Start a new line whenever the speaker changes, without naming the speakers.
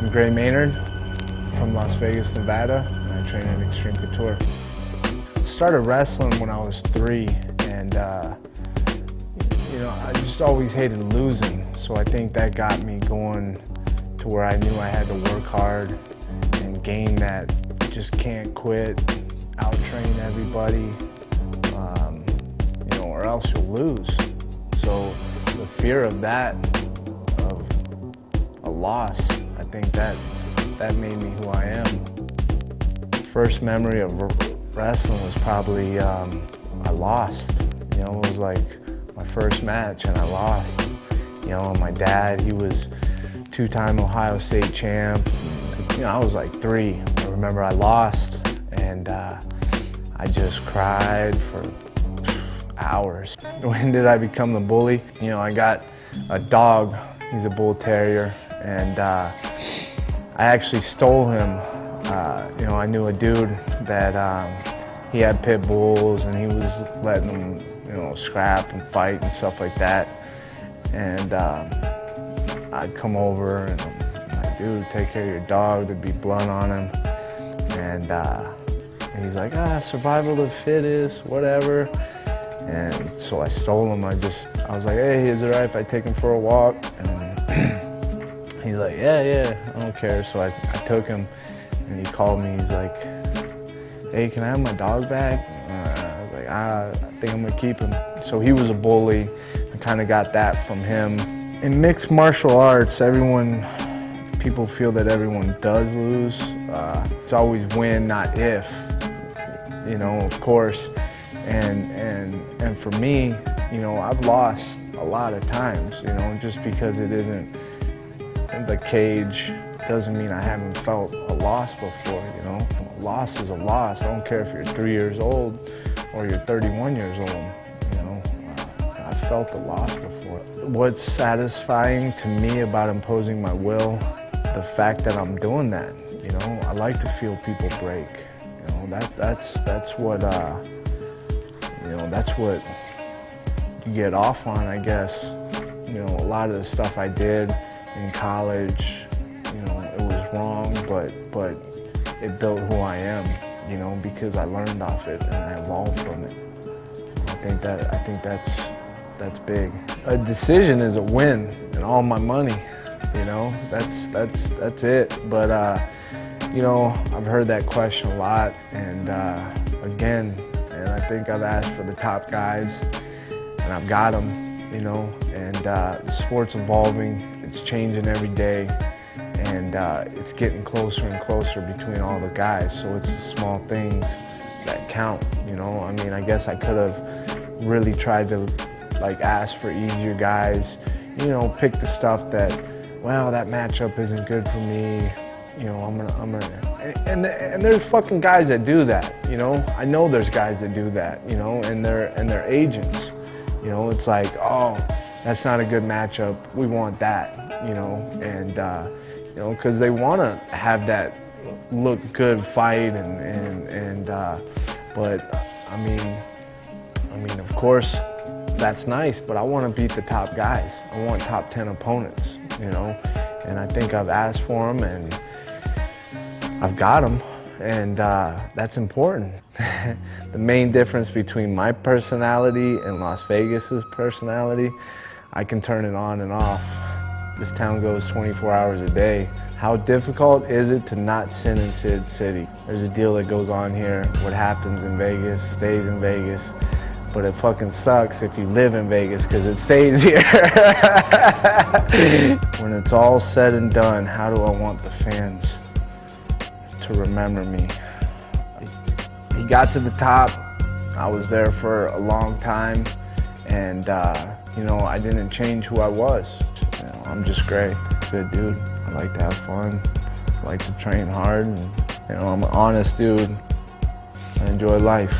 I'm Maynard from Las Vegas, Nevada, and I train at Extreme Couture. I started wrestling when I was 3, and I just always hated losing, so I think that got me going to where I knew I had to work hard and gain that just can't quit, out-train everybody, or else you'll lose. So the fear of that, of a loss, I think that made me who I am. First memory of wrestling was probably I lost. It was like my first match and I lost. And my dad, he was 2-time Ohio State champ. I was like 3. I remember I lost, and I just cried for hours. When did I become the bully? I got a dog. He's a bull terrier, and I actually stole him. I knew a dude that he had pit bulls, and he was letting them, scrap and fight and stuff like that. And I'd come over and I'm like, dude, take care of your dog. There'd be blood on him, and he's like, survival of the fittest, whatever. And so I stole him. I was like, hey, is it alright if I take him for a walk? And he's like, yeah, I don't care. So I took him, and he called me. He's like, hey, can I have my dog back? I was like, I think I'm gonna keep him. So he was a bully. I kind of got that from him. In mixed martial arts, people feel that everyone does lose. It's always win, not if. Of course. And for me, I've lost a lot of times. Just because it isn't in the cage doesn't mean I haven't felt a loss before. A loss is a loss. I don't care if you're 3 years old or you're 31 years old. I've felt a loss before. What's satisfying to me about imposing my will, the fact that I'm doing that. I like to feel people break. That's what that's what you get off on, I guess. A lot of the stuff I did in college, it was wrong, but it built who I am, because I learned off it and I evolved from it. I think that's big. A decision is a win, and all my money, that's it. But I've heard that question a lot, and again, and I think I've asked for the top guys, and I've got them, and the sport's evolving, it's changing every day, and it's getting closer and closer between all the guys, so it's the small things that count, I guess I could have really tried to ask for easier guys, pick the stuff that, well, that matchup isn't good for me, and there's fucking guys that do that, I know there's guys that do that, and they're agents, it's like, oh, that's not a good matchup, we want that, and because they want to have that look good fight, but of course, that's nice, but I want to beat the top guys. I want top 10 opponents, and I think I've asked for them, and I've got them, and that's important. The main difference between my personality and Las Vegas's personality, I can turn it on and off. This town goes 24 hours a day. How difficult is it to not sin in Sid City? There's a deal that goes on here. What happens in Vegas stays in Vegas. But it fucking sucks if you live in Vegas because it stays here. When it's all said and done, how do I want the fans to remember me? He got to the top. I was there for a long time, and I didn't change who I was. I'm just great, good dude. I like to have fun. I like to train hard, and I'm an honest dude. I enjoy life.